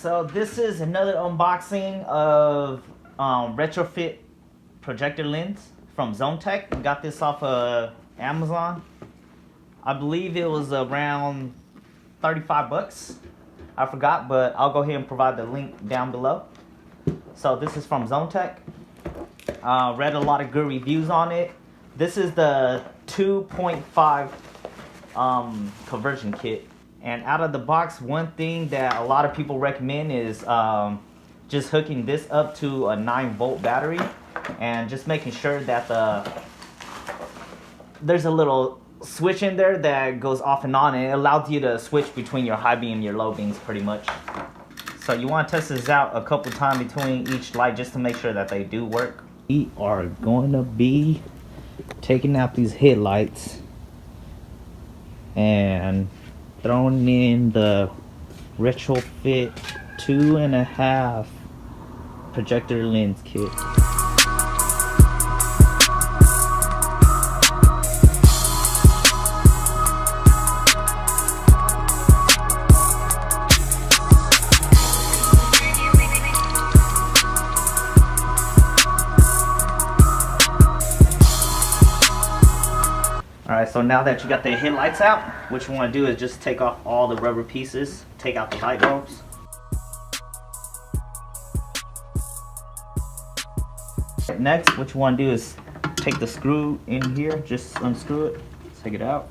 So this is another unboxing of Retrofit projector lens from ZoneTech. We got this off of Amazon. I believe it was around 35 bucks. I forgot, but I'll go ahead and provide the link down below. So this is from ZoneTech. Read a lot of good reviews on it. This is the 2.5 conversion kit. And out of the box, one thing that a lot of people recommend is just hooking this up to a 9-volt battery and just making sure that there's a little switch in there that goes off and on, and it allows you to switch between your high beam and your low beams pretty much. So you want to test this out a couple times between each light just to make sure that they do work. We are going to be taking out these headlights and throwing in the Retrofit 2.5 projector lens kit. Alright, so now that you got the headlights out, what you want to do is just take off all the rubber pieces, take out the light bulbs. Next, what you want to do is take the screw in here, just unscrew it, take it out.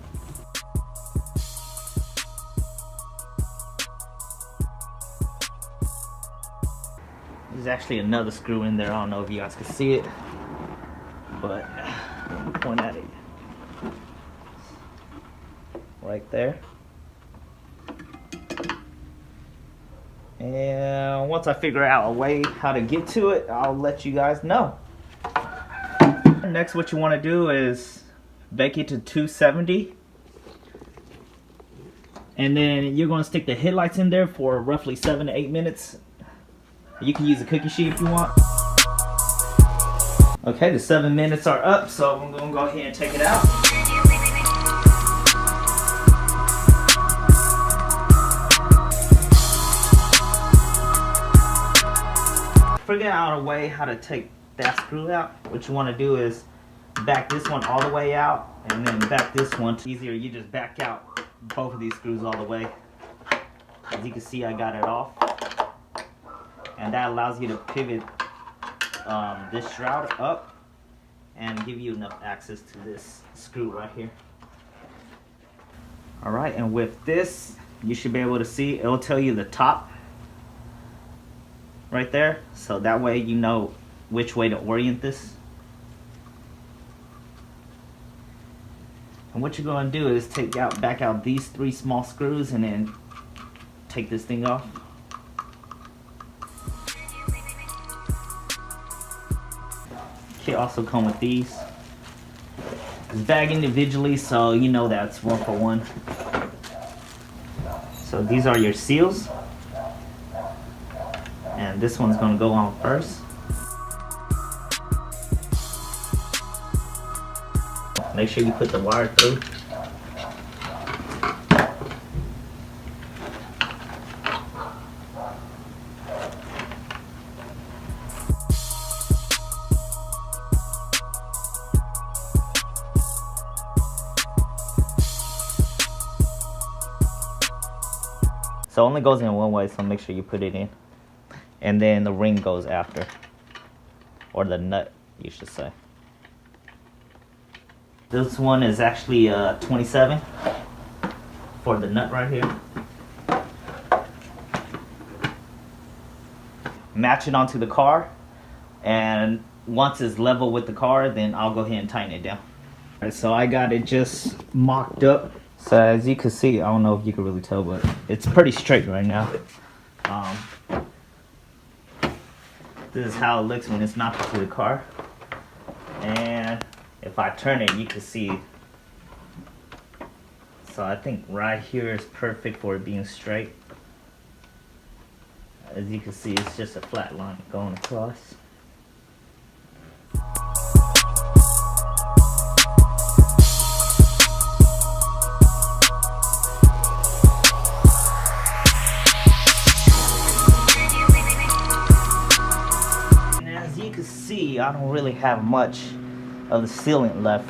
There's actually another screw in there, I don't know if you guys can see it, but let me point at it. Right there. And once I figure out a way how to get to it, I'll let you guys know. Next, what you want to do is bake it to 270, and then you're going to stick the headlights in there for roughly 7 to 8 minutes. You can use a cookie sheet if you want. Okay, the 7 minutes are up, so I'm going to go ahead and take it out. Figure out a way how to take that screw out. What you want to do is back this one all the way out and then back this one. It's easier, you just back out both of these screws all the way. As you can see, I got it off, and that allows you to pivot this shroud up and give you enough access to this screw right here. Alright, and with this you should be able to see, it'll tell you the top right there, so that way you know which way to orient this. And what you're going to do is back out these 3 small screws and then take this thing off. Kit also come with these. It's bagged individually, so you know that's 1 for 1. So these are your seals. And this one's going to go on first. Make sure you put the wire through. So it only goes in one way, so make sure you put it in. And then the ring goes after, or the nut, you should say. This one is actually 27 for the nut right here. Match it onto the car, and once it's level with the car, then I'll go ahead and tighten it down. Alright, so I got it just mocked up. So as you can see, I don't know if you can really tell, but it's pretty straight right now. This is how it looks when it's knocked into the car. And if I turn it, you can see. So I think right here is perfect for it being straight. As you can see, it's just a flat line going across. see, I don't really have much of the sealant left.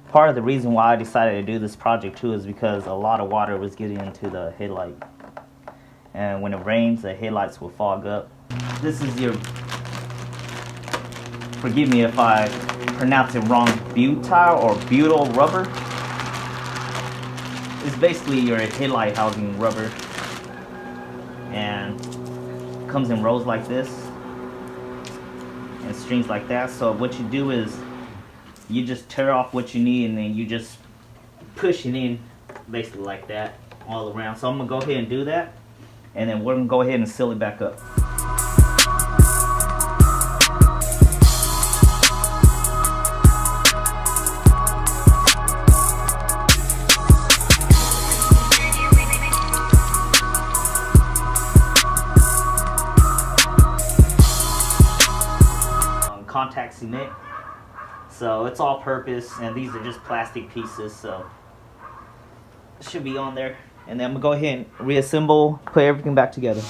Part of the reason why I decided to do this project too is because a lot of water was getting into the headlight. And when it rains, the headlights will fog up. This is your, forgive me if I pronounce it wrong, butyl or butyl rubber. It's basically your headlight housing rubber. And it comes in rows like this and strings like that. So what you do is you just tear off what you need and then you just push it in basically like that all around. So I'm gonna go ahead and do that, and then we're gonna go ahead and seal it back up. Contact cement. So it's all purpose, and these are just plastic pieces, so it should be on there. And then I'm gonna go ahead and reassemble, put everything back together.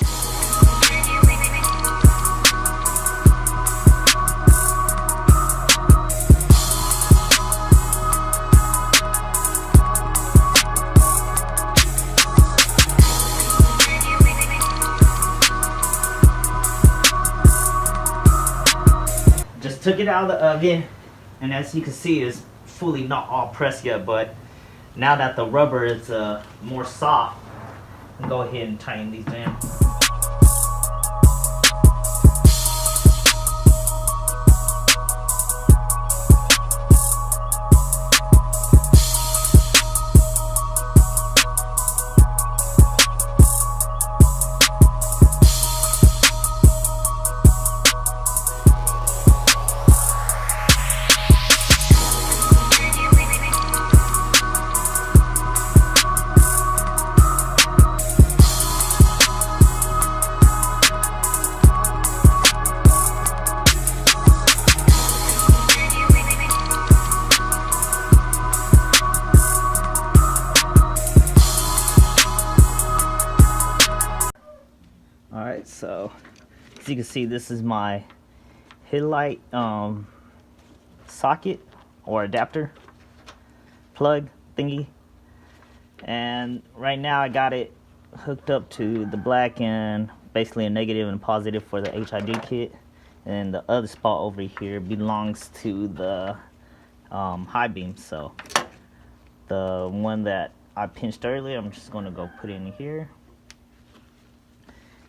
Just took it out of the oven, and as you can see, it's fully not all pressed yet, but now that the rubber is more soft, I'm gonna go ahead and tighten these down. Alright, so as you can see, this is my headlight socket or adapter plug thingy, and right now I got it hooked up to the black and basically a negative and positive for the HID kit, and the other spot over here belongs to the high beam. So the one that I pinched earlier, I'm just going to go put it in here.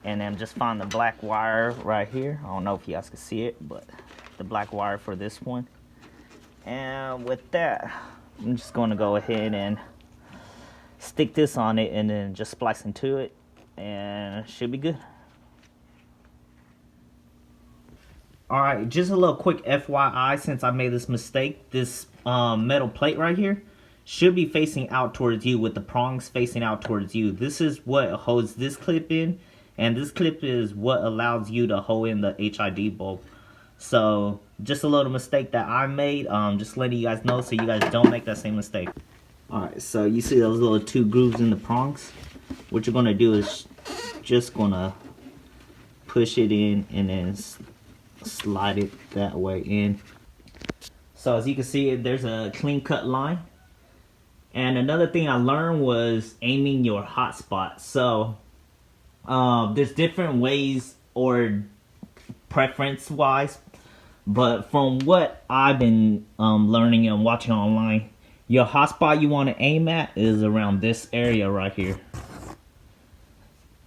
And then just find the black wire right here. I don't know if you guys can see it, but the black wire for this one. And with that, I'm just going to go ahead and stick this on it and then just splice into it, and it should be good. Alright, just a little quick FYI, since I made this mistake, this metal plate right here should be facing out towards you with the prongs facing out towards you. This is what holds this clip in. And this clip is what allows you to hold in the HID bulb. So just a little mistake that I made. Just letting you guys know so you guys don't make that same mistake. Alright, so you see those little two grooves in the prongs? What you're going to do is just going to push it in and then slide it that way in. So as you can see, there's a clean cut line. And another thing I learned was aiming your hot spot. So there's different ways or preference wise, but from what I've been learning and watching online, your hotspot you want to aim at is around this area right here.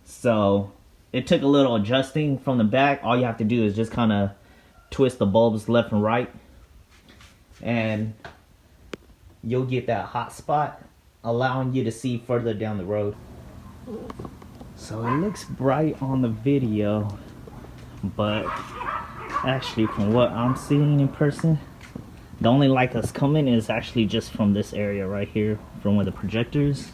So it took a little adjusting from the back. All you have to do is just kind of twist the bulbs left and right, and you'll get that hot spot, allowing you to see further down the road. So it looks bright on the video, but actually from what I'm seeing in person, the only light that's coming is actually just from this area right here, from where the projector is.